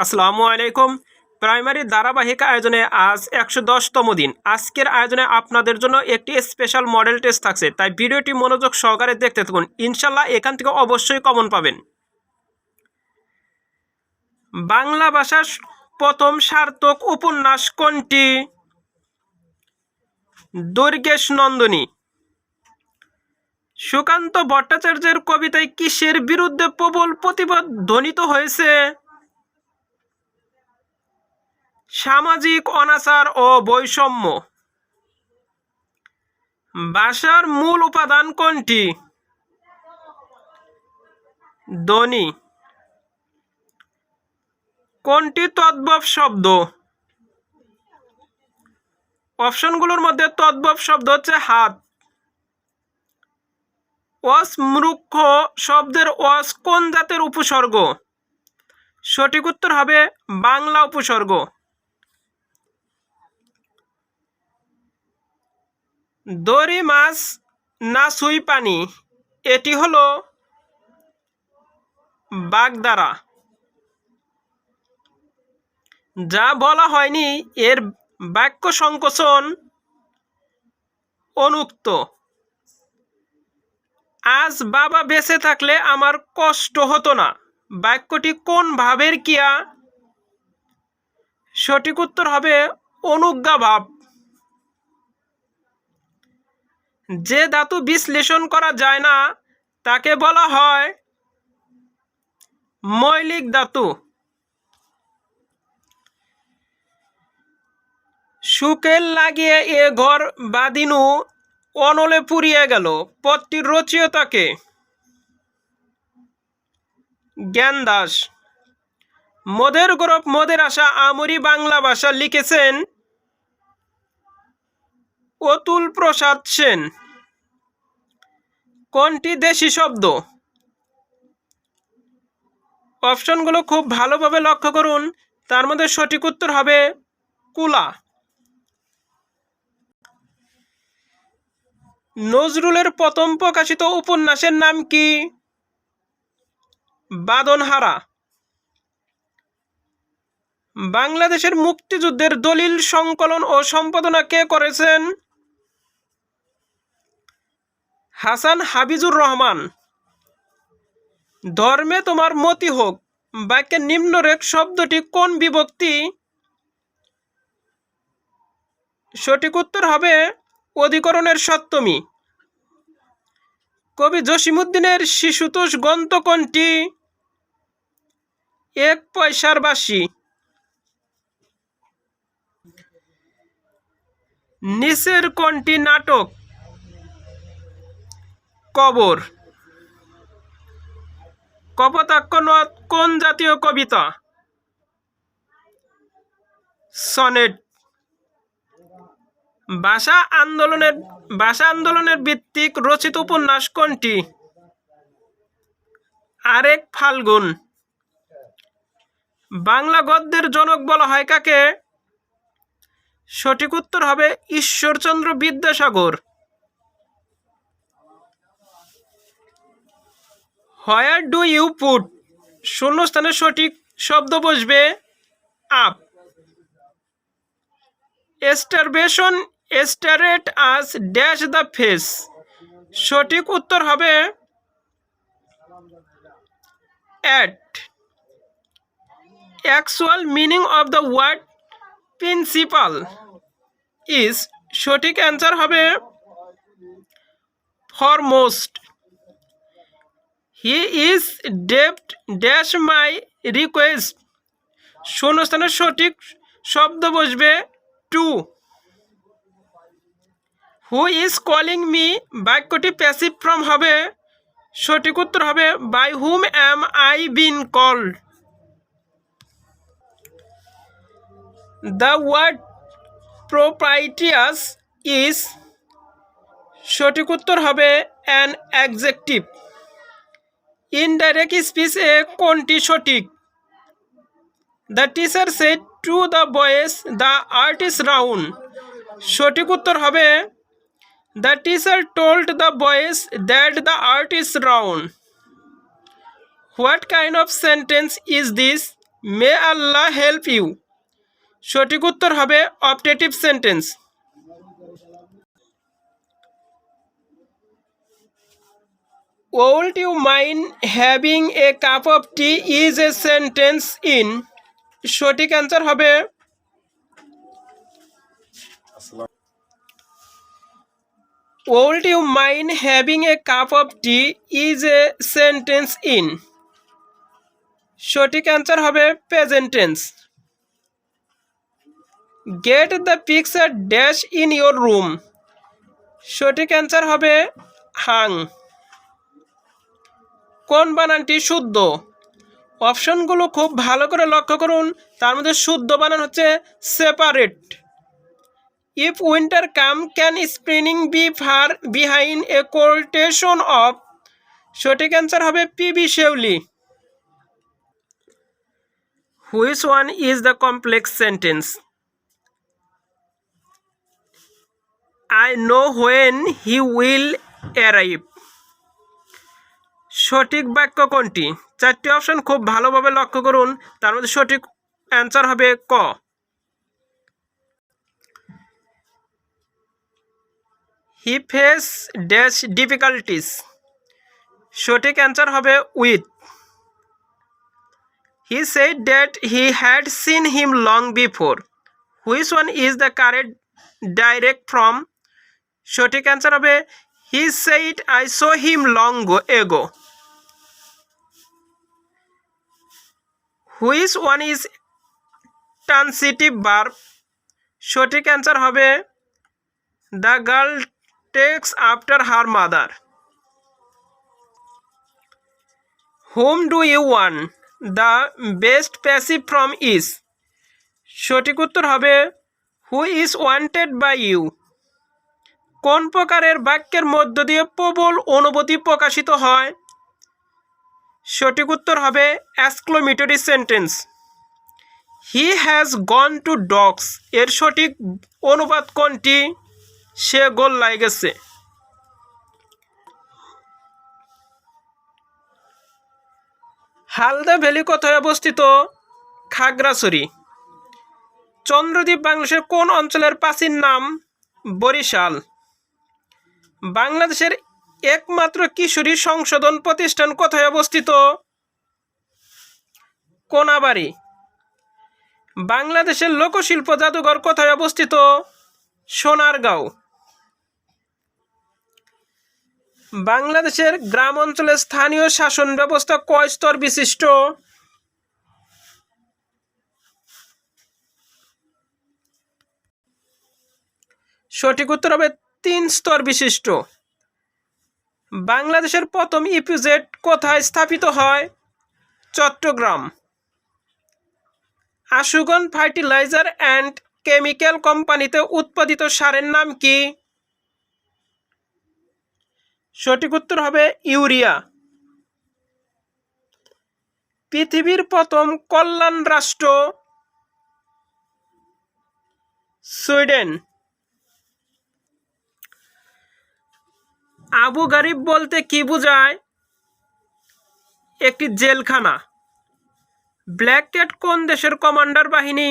আসসালামু আলাইকুম। প্রাইমারি ধারাবাহিক আয়োজনে আজ 110তম দিন। আজকের আয়োজনে আপনাদের জন্য একটি স্পেশাল মডেল টেস্ট থাকছে, তাই ভিডিওটি মনোযোগ সহকারে দেখতে থাকুন। ইনশাল্লাহ এখান থেকে অবশ্যই কমন পাবেন। বাংলা ভাষার প্রথম সার্থক উপন্যাস কোনটি? দুর্গেশ নন্দিনী। সুকান্ত ভট্টাচার্যের কবিতায় কিসের বিরুদ্ধে প্রবল প্রতিবাদ ধ্বনিত হয়েছে? সামাজিক অনাচার ও বৈষম্য। ভাষার মূল উপাদান কোনটি? ধ্বনি। কোনটি তদ্ভব শব্দ? অপশনগুলোর মধ্যে তদ্ভব শব্দ হচ্ছে হাত। অস মূর্খ শব্দের অস কোন জাতের উপসর্গ? সঠিক উত্তর হবে বাংলা উপসর্গ। দড়ি মাছ না সুই পানি, এটি হলো বাগধারা। যা বলা হয়নি এর বাক্য সংকোচন অনুক্ত। আজ বাবা বেঁচে থাকলে আমার কষ্ট হতো না, বাক্যটি কোন ভাবের ক্রিয়া? সঠিক উত্তর হবে অনুজ্ঞা ভাব। যে ধাতু বিশ্লেষণ করা যায় না তাকে বলা হয় মৌলিক ধাতু। সুখের লাগিয়ে এ ঘর বাঁধিনু অনলে পুড়িয়ে গেল, পদটির রচয়িতাকে? জ্ঞান দাস। মদের গৌরব মদের আশা আমরি বাংলা ভাষা লিখেছেন অতুল প্রসাদ সেন। কোনটি দেশি শব্দ? অপশনগুলো খুব ভালোভাবে লক্ষ্য করুন, তার মধ্যে সঠিক উত্তর হবে কুলা। নজরুলের প্রথম প্রকাশিত উপন্যাসের নাম কি? বাঁধনহারা। বাংলাদেশের মুক্তিযুদ্ধের দলিল সংকলন ও সম্পাদনা কে করেছেন? হাসান হাবিজুর রহমান। ধর্মে তোমার মতি হোক বাক্যের নিম্নরেখ শব্দটি কোন বিভক্তি? সঠিক উত্তর হবে অধিকরণের সপ্তমী। কবি জসিমউদ্দিনের শিশুতোষ গ্রন্থ কোনটি? এক পয়সার বাঁশি। নিচের কোনটি নাটক? কবর। কপোতাক্ষ নদ কোন জাতীয় কবিতা? সনেট। ভাষা আন্দোলনের ভিত্তিক রচিত উপন্যাস কোনটি? আরেক ফাল্গুন। বাংলা গদ্যের জনক বলা হয় কাকে? সঠিক উত্তর হবে Ishwarchandra Vidyasagar. Where do you put শূন্যস্থানে সঠিক শব্দ বসবে up. Starvation stared us dash the face. সঠিক উত্তর হবে at. Actual meaning of the word principal is. সঠিক অ্যান্সার হবে foremost. He is deaf dash my request. শূন্যস্থানে সঠিক শব্দ বসবে to. Who is calling me বাক্যটি প্যাসিভ ফর্ম হবে। সঠিক উত্তর হবে by whom am I been called. The word propitious is. সঠিক উত্তর হবে অ্যান অ্যাডজেক্টিভ। ইনডাইরেক্ট স্পিচ এ কোনটি সঠিক? The teacher said to the boys the earth is round. সঠিক উত্তর হবে the teacher told the boys that the earth is round. What kind of sentence is this? May Allah help you. সঠিক উত্তর হবে optative sentence. Would you mind having a cup of tea is a sentence in। সঠিক answer হবে Would you mind having a cup of tea is a sentence in। সঠিক answer হবে present tense. Get the picture dash in your room। সঠিক answer হবে হাং। কোন বানানটি শুদ্ধ? অপশনগুলো খুব ভালো করে লক্ষ্য করুন, তার মধ্যে শুদ্ধ বানান হচ্ছে separate. If winter come can spring be far behind a quotation of. সঠিক অ্যান্সার হবে P B Shelley. Which one is the complex sentence? I know when he will arrive. সঠিক বাক্য কোনটি? চারটি অপশন খুব ভালোভাবে লক্ষ্য করুন, তার মধ্যে সঠিক অ্যান্সার হবে ক। He face dash difficulties. সঠিক অ্যান্সার হবে with. He said that he had seen him long before. Which one is the correct direct form? সঠিক অ্যান্সার হবে he said I saw him long ago. Which one is transitive verb? সঠিক answer হবে the girl takes after her mother. Whom do you want the best passive form is. সঠিক উত্তর হবে who is wanted by you. কোন প্রকারের বাক্যের মধ্য দিয়ে প্রবল অনুভূতি প্রকাশিত হয়? সঠিক উত্তর হবে exclamatory sentence. He has gone to dogs এর সঠিক অনুবাদ কোনটি? সে গোল্লায় গেছে। হালদা ভ্যালি কোথায় অবস্থিত? খাগড়াছড়ি। চন্দ্রদ্বীপ বাংলাদেশের কোন অঞ্চলের প্রাচীন নাম? বরিশাল। বাংলাদেশের একমাত্র কিশোরী সংশোধন প্রতিষ্ঠান কোথায় অবস্থিত? কোনাবাড়ি। বাংলাদেশের লোকশিল্প জাদুঘর কোথায় অবস্থিত? সোনারগাঁও। বাংলাদেশের গ্রাম অঞ্চলে স্থানীয় শাসন ব্যবস্থা কয় স্তর বিশিষ্ট? সঠিক উত্তর হবে 3 স্তর বিশিষ্ট। বাংলাদেশের প্রথম ইপিজেড কোথায় স্থাপিত হয়? Chittagong. Ashuganj fertiliser and chemical কোম্পানিতে উৎপাদিত সারের নাম কি? সঠিক উত্তর হবে ইউরিয়া। পৃথিবীর প্রথম কল্যাণ রাষ্ট্র? সুইডেন। আবু গারিব বলতে কি বোঝায়? একটি জেলখানা। ব্ল্যাক ক্যাট কোন দেশের কমান্ডার বাহিনী?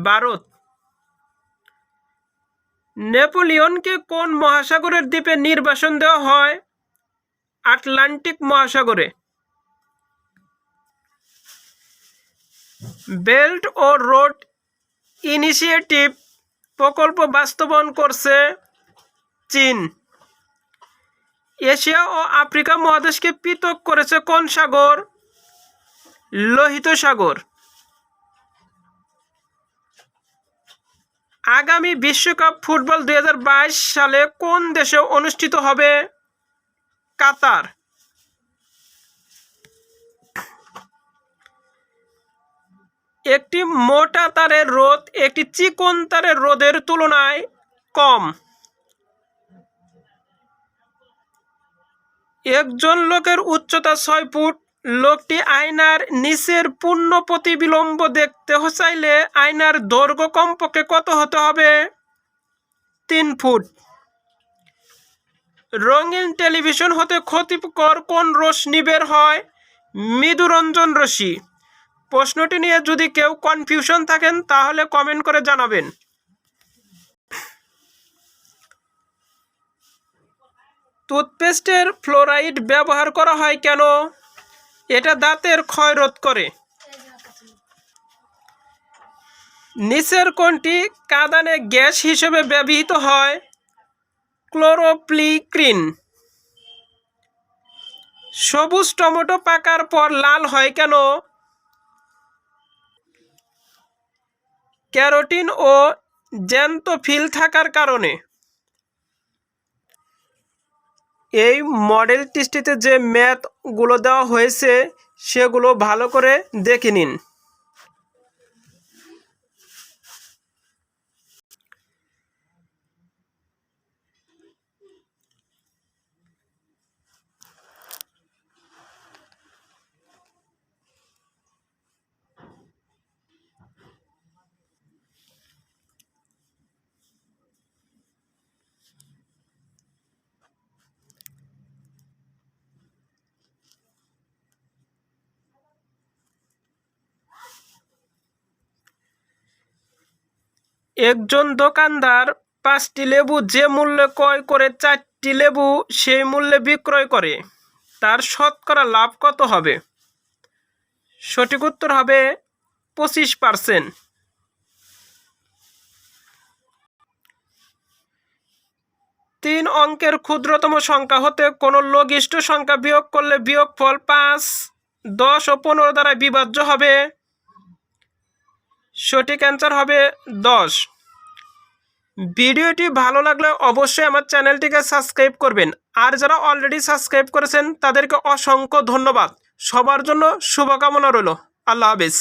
ভারত। নেপোলিয়নকে কোন মহাসাগরের দ্বীপে নির্বাসন দেওয়া হয়? আটলান্টিক মহাসাগরে। বেল্ট ও রোড ইনিশিয়েটিভ প্রকল্প বাস্তবায়ন করছে চীন। এশিয়া ও আফ্রিকা মহাদেশকে পৃথক করেছে কোন সাগর? লোহিত সাগর। আগামী বিশ্বকাপ ফুটবল 2022 সালে কোন দেশে অনুষ্ঠিত হবে? কাতার। একটি মোটা তারের রোধ একটি চিকন তারের রোধের তুলনায় কম। একজন লোকের উচ্চতা 6 ফুট। লোকটি আয়নার নিচের পূর্ণ প্রতিবিম্ব দেখতে চাইলে আয়নার দৈর্ঘ্য কমপক্ষে কত হতে হবে? 3 ফুট। রঙিন টেলিভিশন হতে ক্ষতিকর কোন রশ্মি বের হয়? মৃদুরঞ্জন রশ্মি। প্রশ্নটি নিয়ে যদি কেউ কনফিউশন থাকেন তাহলে কমেন্ট করে জানাবেন। টুথপেস্টের ফ্লোরাইড ব্যবহার করা হয় কেন? এটা দাঁতের ক্ষয় রোধ করে। নিচের কোনটি কাঁদানে গ্যাস হিসেবে ব্যবহৃত হয়? ক্লোরোপ্লিক্রিন। সবুজ টমেটো পাকার পর লাল হয় কেন? ক্যারোটিন ও জ্যান্থোফিল থাকার কারণে। এই মডেল টেস্টটিতে যে ম্যাথগুলো দেওয়া হয়েছে সেগুলো ভালো করে দেখে নিন। একজন দোকানদার 5টি লেবু যে মূল্যে ক্রয় করে 4টি লেবু সেই মূল্যে বিক্রয় করে, তার শতকরা লাভ কত হবে? সঠিক উত্তর হবে 25%। 3 অঙ্কের ক্ষুদ্রতম সংখ্যা হতে কোনো লঘিষ্ঠ সংখ্যা বিয়োগ করলে বিয়োগফল 5, 10 ও 15 দ্বারা বিভাজ্য হবে। সঠিক অ্যান্সার হবে 10। ভিডিওটি ভালো লাগলে অবশ্যই আমার চ্যানেলটিকে সাবস্ক্রাইব করবেন, আর যারা অলরেডি সাবস্ক্রাইব করেছেন তাদেরকে অসংখ্য ধন্যবাদ। সবার জন্য শুভকামনা রইল। আল্লাহ হাফেজ।